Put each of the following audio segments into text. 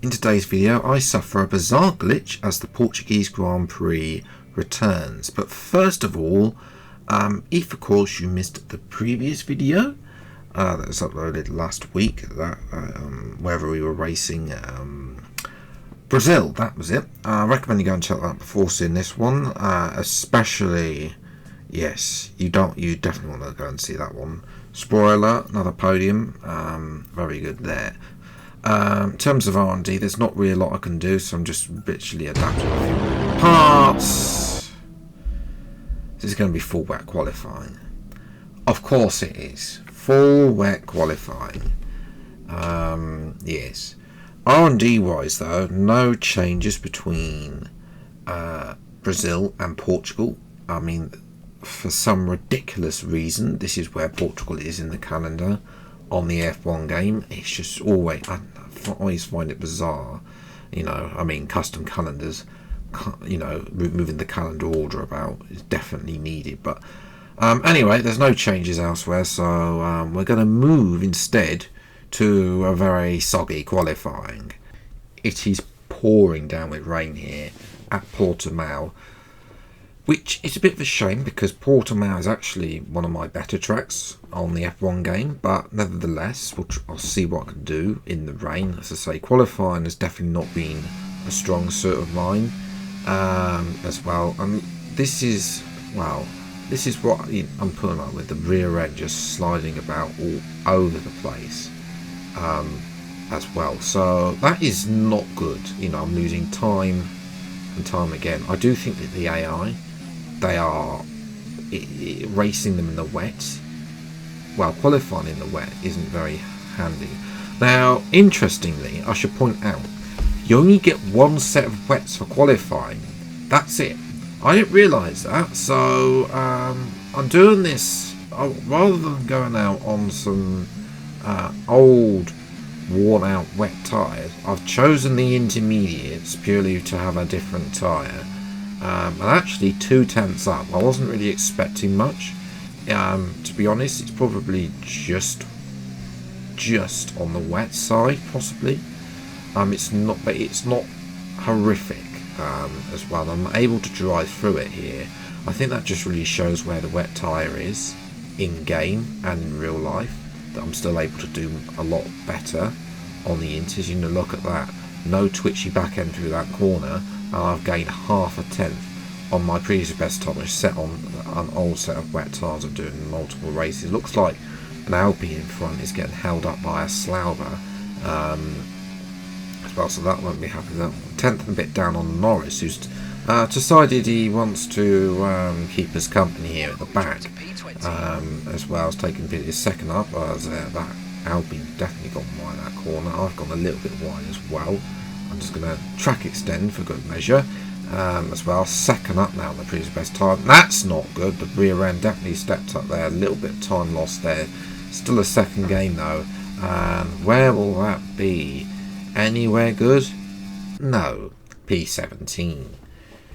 In today's video, I suffer a bizarre glitch as the Portuguese Grand Prix returns. But first of all, if of course you missed the previous video that was uploaded last week, wherever we were racing Brazil, that was it. I recommend you go and check that out before seeing this one, especially, yes, you definitely want to go and see that one. Spoiler, another podium, very good there. In terms of R&D, there's not really a lot I can do, so I'm just literally adapting a few parts. This is going to be full wet qualifying. Of course it is. Full wet qualifying. Yes. R&D wise though, no changes between Brazil and Portugal. I mean, for some ridiculous reason, this is where Portugal is in the calendar on the F1 game. It's just always, I always find it bizarre. You know, I mean, custom calendars, you know, moving the calendar order about is definitely needed. But anyway, there's no changes elsewhere, so we're going to move instead to a very soggy qualifying. It is pouring down with rain here at Portimao, which is a bit of a shame because Portimao is actually one of my better tracks on the F1 game, but nevertheless, I'll see what I can do in the rain. As I say, qualifying has definitely not been a strong suit of mine as well. And this is what I'm putting up with, the rear end just sliding about all over the place as well. So that is not good. You know, I'm losing time and time again. I do think that the AI, they are racing them in the wet. Well, qualifying in the wet isn't very handy. Now, interestingly, I should point out, you only get one set of wets for qualifying. That's it. I didn't realise that, so I'm doing this rather than going out on some old, worn-out wet tyres. I've chosen the intermediates purely to have a different tyre. And actually 2/10 up. I wasn't really expecting much. To be honest, it's probably just on the wet side, possibly. It's not horrific as well. I'm able to drive through it here. I think that just really shows where the wet tyre is in game and in real life. That I'm still able to do a lot better on the inters. You know, look at that. No twitchy back end through that corner. I've gained half a tenth on my previous best time, which set on an old set of wet tyres of doing multiple races. Looks like an Alpine in front is getting held up by a Slauber as well, so that won't be happy. That 10th and a bit down on Norris, who's decided he wants to keep us company here at the back as well as taking his second up. That Alpine definitely gone wide that corner. I've gone a little bit wide as well. I'm just going to track extend for good measure as well. Second up now on the previous best time. That's not good. The rear end definitely stepped up there. A little bit of time lost there. Still a second game though. And where will that be? Anywhere good? No. P17.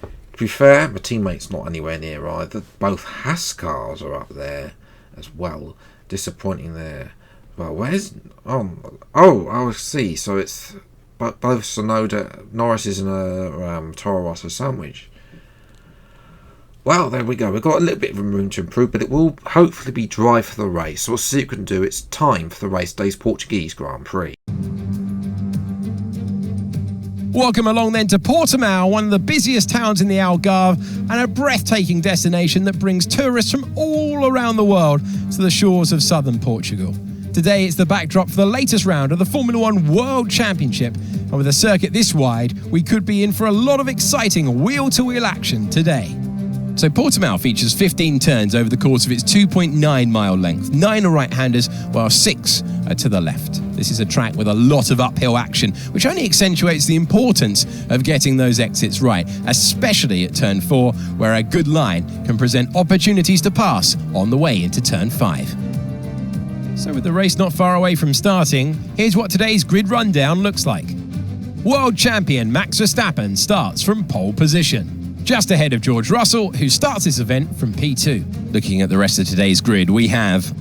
To be fair, my teammate's not anywhere near either. Both Haas cars are up there as well. Disappointing there. Well, where's... Oh, I see. So it's... But both Sonoda, Norris is in a Toro Rosso sandwich. Well, there we go. We've got a little bit of room to improve, but it will hopefully be dry for the race. So we'll see what we can do. It's time for the race day's Portuguese Grand Prix. Welcome along then to Portimao, one of the busiest towns in the Algarve and a breathtaking destination that brings tourists from all around the world to the shores of southern Portugal. Today it's the backdrop for the latest round of the Formula One World Championship, and with a circuit this wide, we could be in for a lot of exciting wheel-to-wheel action today. So Portimao features 15 turns over the course of its 2.9 mile length, 9 are right-handers while 6 are to the left. This is a track with a lot of uphill action, which only accentuates the importance of getting those exits right, especially at turn 4, where a good line can present opportunities to pass on the way into turn 5. So with the race not far away from starting, here's what today's grid rundown looks like. World champion Max Verstappen starts from pole position, just ahead of George Russell, who starts this event from P2. Looking at the rest of today's grid, we have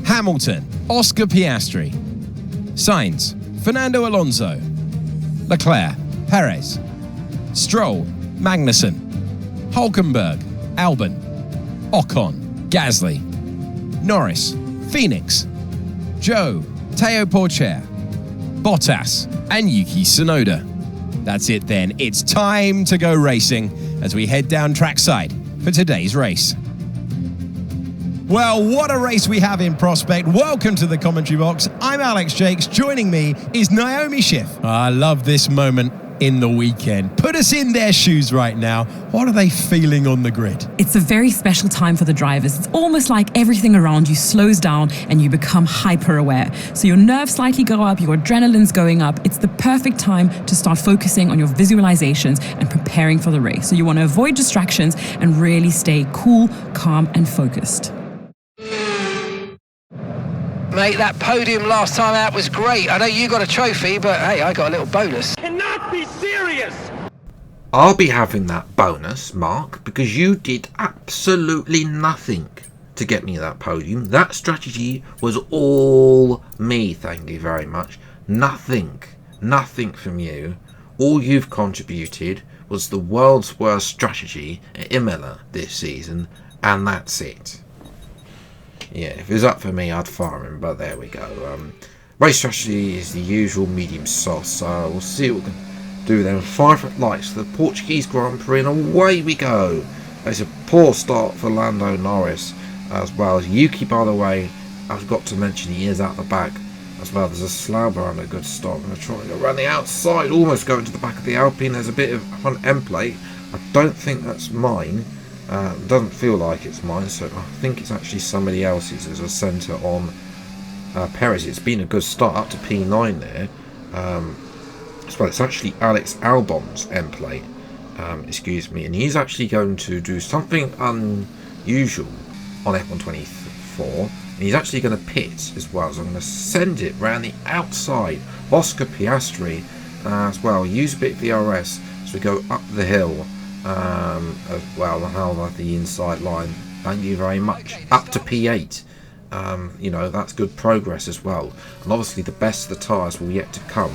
Hamilton, Oscar Piastri, Sainz, Fernando Alonso, Leclerc, Perez, Stroll, Magnussen, Hülkenberg, Albon, Ocon, Gasly, Norris, Phoenix, Zhou, Teo Porcher, Bottas, and Yuki Tsunoda. That's it then. It's time to go racing as we head down trackside for today's race. Well, what a race we have in prospect. Welcome to the commentary box. I'm Alex Jakes. Joining me is Naomi Schiff. I love this moment in the weekend. Put us in their shoes right now. What are they feeling on the grid? It's a very special time for the drivers. It's almost like everything around you slows down and you become hyper aware. So your nerves slightly go up, your adrenaline's going up. It's the perfect time to start focusing on your visualizations and preparing for the race. So you want to avoid distractions and really stay cool, calm and focused. Mate, that podium last time out was great. I know you got a trophy, but hey, I got a little bonus. Cannot be serious! I'll be having that bonus, Mark, because you did absolutely nothing to get me that podium. That strategy was all me, thank you very much. Nothing from you. All you've contributed was the world's worst strategy at Imola this season, and that's it. Yeah, if it was up for me, I'd fire him, but there we go. Race strategy is the usual medium sauce, so we'll see what we can do then. 5 lights for the Portuguese Grand Prix, and away we go. It's a poor start for Lando Norris, as well as Yuki, by the way. I've got to mention he is out the back, as well. There's a Slauber and a good start. I'm going to try and go around the outside, almost going to the back of the Alpine. There's a bit of front end plate. I don't think that's mine. Doesn't feel like it's mine, so I think it's actually somebody else's. There's a centre on Perez. It's been a good start up to P9 there. As well, it's actually Alex Albon's end plate. Excuse me, and he's actually going to do something unusual on F124. And he's actually going to pit as well, so I'm going to send it round the outside. Oscar Piastri as well. Use a bit of DRS as we go up the hill. As well, and how about the inside line? Thank you very much. Up to P8. You know, that's good progress as well. And obviously, the best of the tyres will yet to come.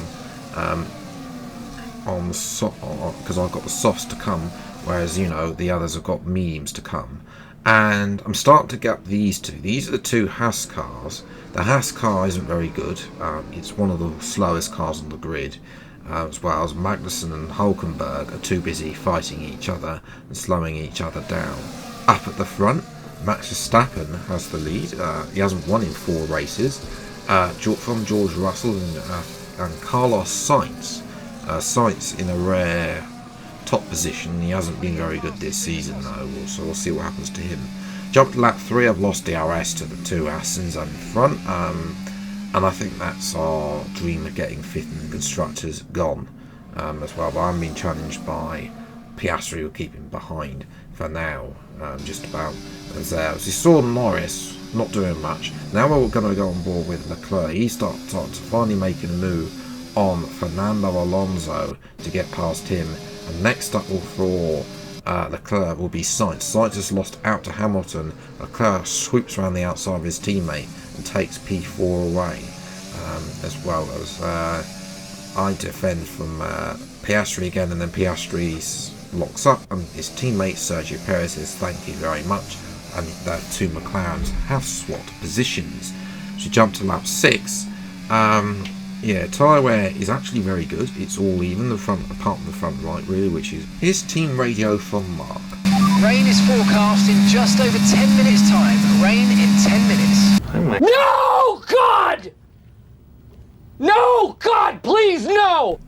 On the because I've got the softs to come, whereas you know the others have got mediums to come. And I'm starting to get these two. These are the two Haas cars. The Haas car isn't very good. It's one of the slowest cars on the grid. As well as Magnussen and Hülkenberg are too busy fighting each other and slowing each other down. Up at the front, Max Verstappen has the lead. He hasn't won in 4 races. From George Russell and Carlos Sainz. Sainz in a rare top position. He hasn't been very good this season though, so we'll see what happens to him. Jump to lap 3, I've lost DRS to the 2 Astons up in front. And I think that's our dream of getting 5th in the Constructors gone as well. But I'm being challenged by Piastri, who keep him behind for now. Just about as there. As you saw Norris not doing much. Now we're going to go on board with Leclerc. He started to finally making a move on Fernando Alonso to get past him. And next up for Leclerc will be Sainz. Sainz has lost out to Hamilton. Leclerc swoops around the outside of his teammate and takes P4 away, as well as I defend from Piastri again, and then Piastri locks up, and his teammate Sergio Perez says thank you very much, and the 2 McLarens have swapped positions. So jump to lap 6. Yeah, tyre wear is actually very good. It's all even, the front, apart from the front right really, which is his team radio from Mark. Rain is forecast in just over 10 minutes time. Rain in 10 minutes. Oh my. No, God! No, God, please, no!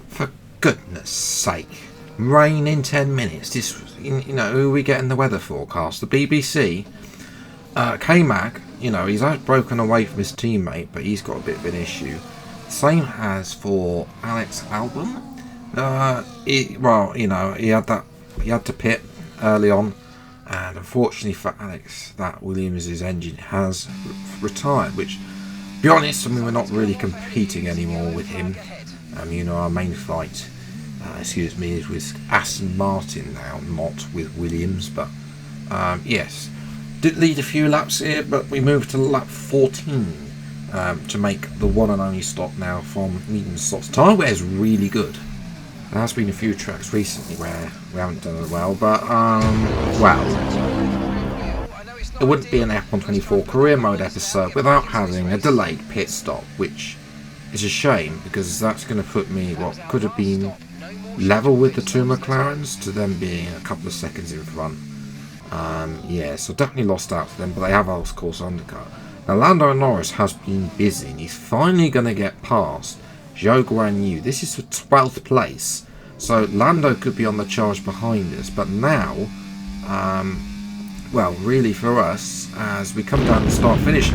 For goodness sake. Rain in 10 minutes. This, you know, who are we getting the weather forecast? The BBC? K-Mag, you know, he's broken away from his teammate, but he's got a bit of an issue. Same as for Alex Albon. Well, you know, he had to pit early on, and unfortunately for Alex, that Williams' engine has retired, which, to be honest, I mean, we're not really competing anymore with him. You know, our main fight, is with Aston Martin now, not with Williams, but yes, did lead a few laps here, but we moved to lap 14 to make the one and only stop now from medium softs. Tyre wear is really good. There has been a few tracks recently where we haven't done it well, but well, it wouldn't be an F124 career mode episode without having a delayed pit stop, which is a shame because that's going to put me what could have been level with the two McLarens to them being a couple of seconds in front. Yeah, so definitely lost out to them, but they have of course undercut. Now Lando Norris has been busy and he's finally going to get past Zhou Guanyu. This is for 12th place, so Lando could be on the charge behind us, but now well, really for us, as we come down the start finish,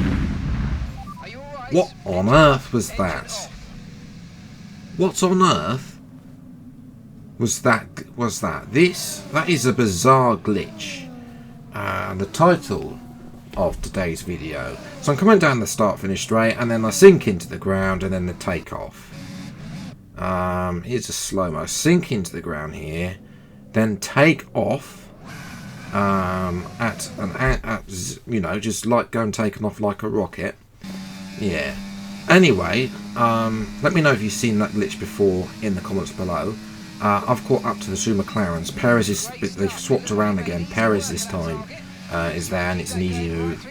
what on earth was that? What on earth was that? That is a bizarre glitch. And the title of today's video. So I'm coming down the start finish straight, and then I sink into the ground, and then the takeoff. Here's a slow-mo. Sink into the ground here, then take off. At you know, just like going taking off like a rocket. Yeah. Anyway, let me know if you've seen that glitch before in the comments below. I've caught up to the two McLarens. Perez is, they've swapped around again. Perez this time is there, and it's an easy move,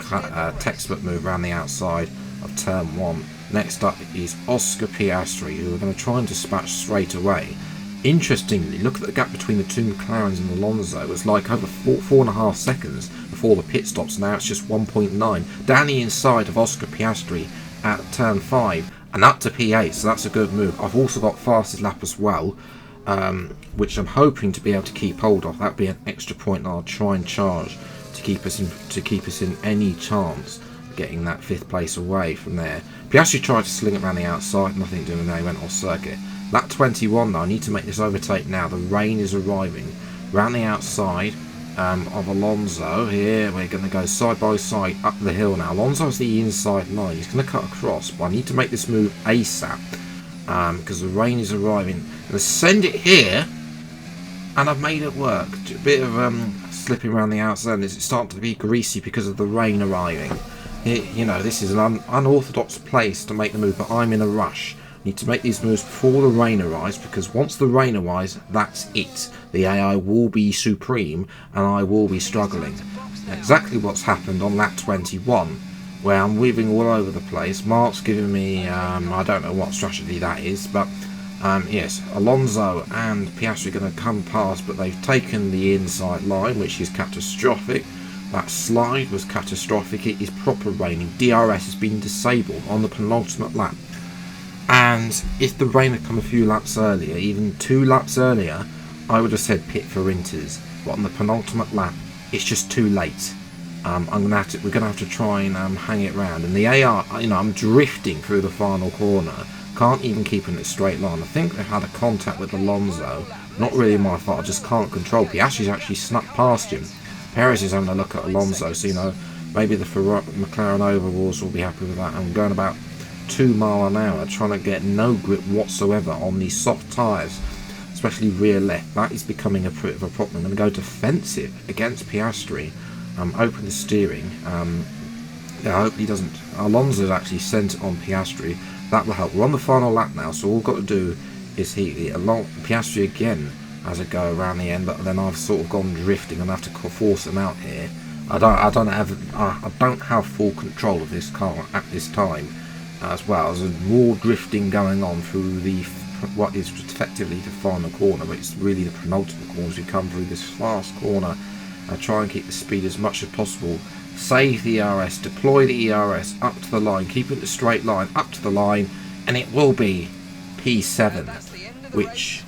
textbook move around the outside of turn 1. Next up is Oscar Piastri, who are going to try and dispatch straight away. Interestingly, look at the gap between the two McLarens and Alonso. It was like over 4.5 seconds before the pit stops. Now it's just 1.9. Down the inside of Oscar Piastri at turn 5 and up to P8, so that's a good move. I've also got fastest lap as well, which I'm hoping to be able to keep hold of. That'd be an extra point I'll try and charge to keep us in any chance of getting that 5th place away from there. Piastri tried to sling it around the outside, nothing doing there. He went off circuit. Lap 21 though, I need to make this overtake now. The rain is arriving. Round the outside of Alonso here. We're going to go side by side up the hill now. Alonso's the inside line. He's going to cut across, but I need to make this move ASAP because the rain is arriving. I'm going to send it here, and I've made it work. A bit of slipping around the outside, and it's starting to be greasy because of the rain arriving. You know, this is an unorthodox place to make the move, but I'm in a rush. Need to make these moves before the rain arrives, because once the rain arrives, that's it. The AI will be supreme and I will be struggling. Exactly what's happened on lap 21, where I'm weaving all over the place. Mark's giving me, I don't know what strategy that is, but yes, Alonso and Piastri are going to come past, but they've taken the inside line, which is catastrophic. That slide was catastrophic. It is proper raining. DRS has been disabled on the penultimate lap. And if the rain had come a few laps earlier, even 2 laps earlier, I would have said pit for Inters. But on the penultimate lap, it's just too late. We're gonna have to try and hang it round. And the AR, you know, I'm drifting through the final corner. Can't even keep in a straight line. I think they've had a contact with Alonso. Not really my fault. I just can't control. Piastri's actually snuck past him. Perez is having a look at Alonso, so you know, maybe the McLaren overalls will be happy with that. I'm going about 2 miles an hour, trying to get no grip whatsoever on these soft tyres, especially rear left. That is becoming a bit of a problem. I'm going to go defensive against Piastri, open the steering. Yeah, I hope he doesn't. Alonso's actually sent it on Piastri. That will help. We're on the final lap now, so all we've got to do is Piastri again as I go around the end, but then I've sort of gone drifting and I have to force him out here. I don't have full control of this car at this time, as well. There's more drifting going on through what is effectively the final corner, but it's really the penultimate corner as we come through this fast corner. I try and keep the speed as much as possible. Save the ERS, deploy the ERS up to the line, keep it the straight line up to the line, and it will be P7, which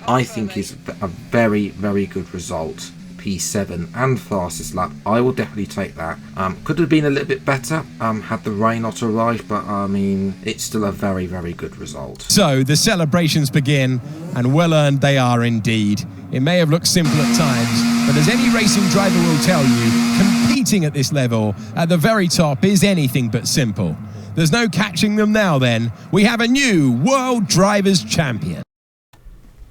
I think is a very, very good result. P7 and fastest lap. I will definitely take that. Could have been a little bit better had the rain not arrived, but I mean, it's still a very, very good result. So the celebrations begin, and well earned they are indeed. It may have looked simple at times, but as any racing driver will tell you, competing at this level, at the very top, is anything but simple. There's no catching them now then. We have a new World Drivers' Champion.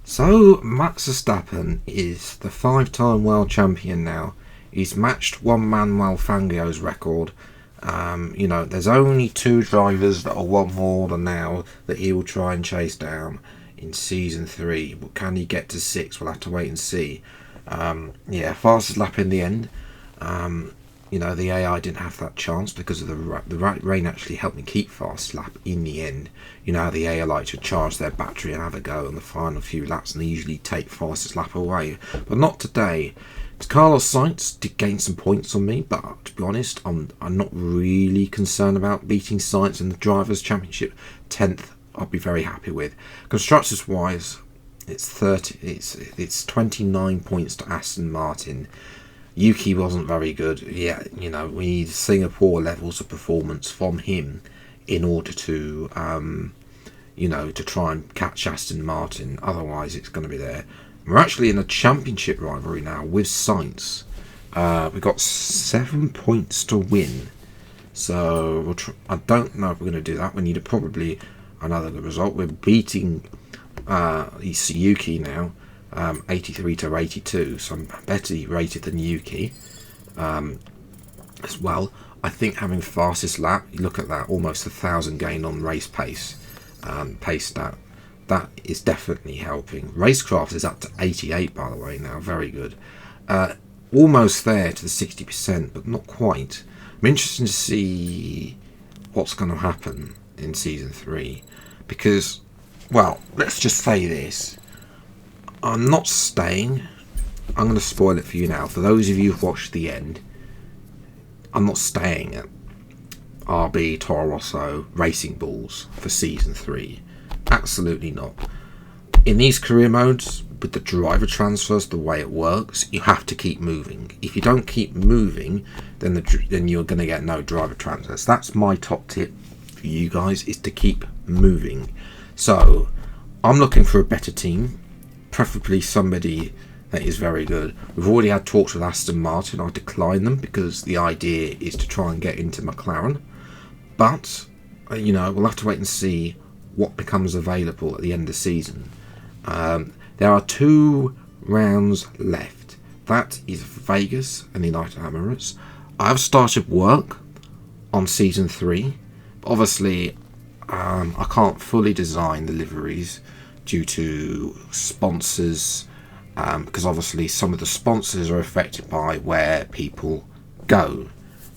So, Max Verstappen is the 5-time world champion now. He's matched one Manuel Fangio's record, You know, there's only 2 drivers that are 1 more than now that he will try and chase down in season 3. But can he get to 6? We'll have to wait and see. Yeah, fastest lap in the end. You know, the AI didn't have that chance because of the rain actually helped me keep fast lap in the end. You know how the AI like to charge their battery and have a go on the final few laps, and they usually take fastest lap away. But not today. Carlos Sainz did gain some points on me, but to be honest, I'm not really concerned about beating Sainz in the Drivers' Championship. 10th, I'll be very happy with. Constructors wise, it's 29 points to Aston Martin. Yuki wasn't very good. Yeah, you know, we need Singapore levels of performance from him in order to, you know, to try and catch Aston Martin. Otherwise, it's going to be there. We're actually in a championship rivalry now with Sainz. We've got 7 points to win. So I don't know if we're going to do that. We need probably another good result. We're beating Yuki now. 83 to 82, so I'm better rated than Yuki as well. I think having fastest lap, you look at that, almost 1,000 gain on race pace stat, that is definitely helping. Racecraft is up to 88, by the way, now, very good. Almost there to the 60%, but not quite. I'm interested to see what's going to happen in season 3, because, well, let's just say this. I'm not staying. I'm going to spoil it for you now. For those of you who've watched the end, I'm not staying at RB Toro Rosso Racing Bulls for season 3. Absolutely not. In these career modes, with the driver transfers, the way it works, you have to keep moving. If you don't keep moving, then you're going to get no driver transfers. That's my top tip for you guys, is to keep moving. So I'm looking for a better team. Preferably somebody that is very good. We've already had talks with Aston Martin. I declined them because the idea is to try and get into McLaren. But, you know, we'll have to wait and see what becomes available at the end of the season. There are 2 rounds left. That is Vegas and the United Arab Emirates. I have started work on season 3. But obviously, I can't fully design the liveries due to sponsors, because obviously some of the sponsors are affected by where people go.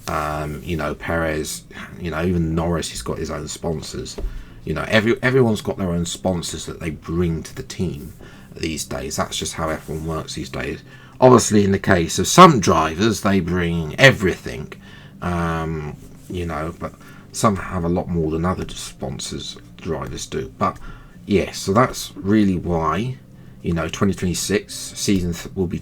You know, Perez, you know, even Norris has got his own sponsors. You know, everyone's got their own sponsors that they bring to the team these days. That's just how F1 works these days. Obviously, in the case of some drivers, they bring everything, you know, but some have a lot more than other sponsors, drivers do. But yes, so that's really why, you know, 2026 season will be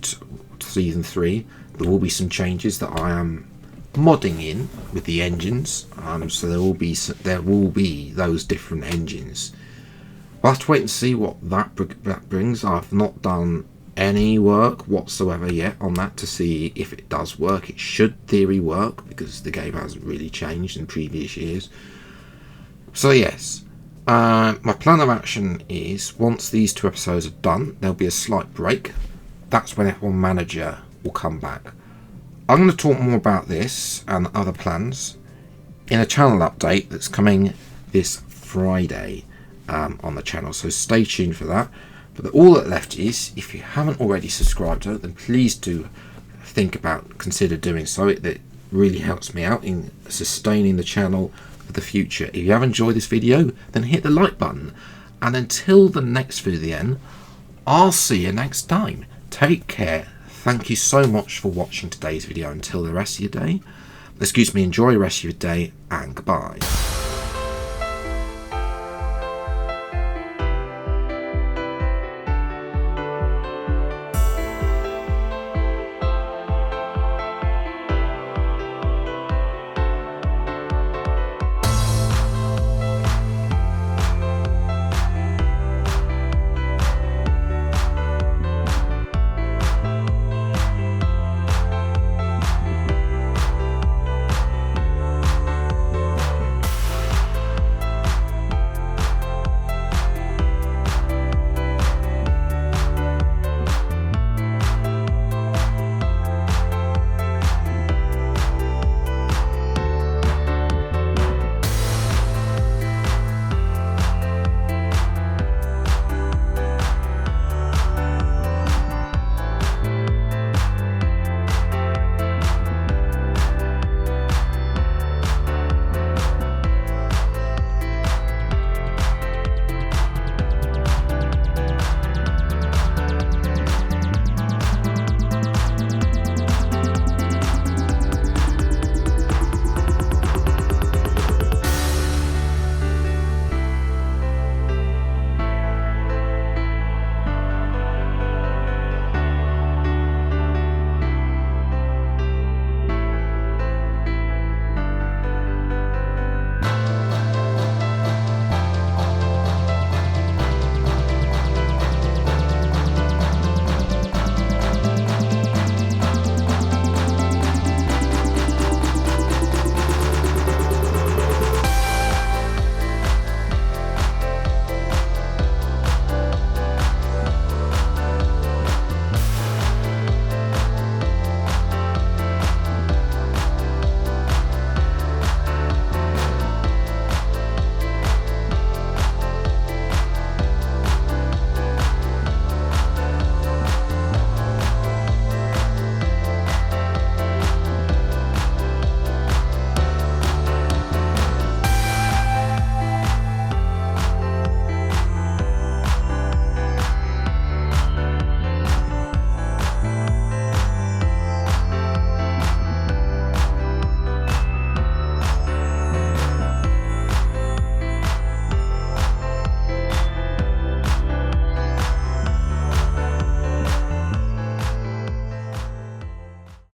season 3. There will be some changes that I am modding in with the engines. So there will be those different engines. We'll have to wait and see what that brings. I've not done any work whatsoever yet on that to see if it does work. It should theory work because the game hasn't really changed in previous years. So yes. My plan of action is, once these 2 episodes are done, there'll be a slight break. That's when F1 Manager will come back. I'm going to talk more about this and other plans in a channel update that's coming this Friday on the channel, so stay tuned for that. But all that left is, if you haven't already subscribed to it, then please do consider doing so. It really helps me out in sustaining the channel for the future. If you have enjoyed this video, then hit the like button, and until the next video, I'll see you next time. Take care. Thank you so much for watching today's video. Until the rest of your day, enjoy the rest of your day, and goodbye.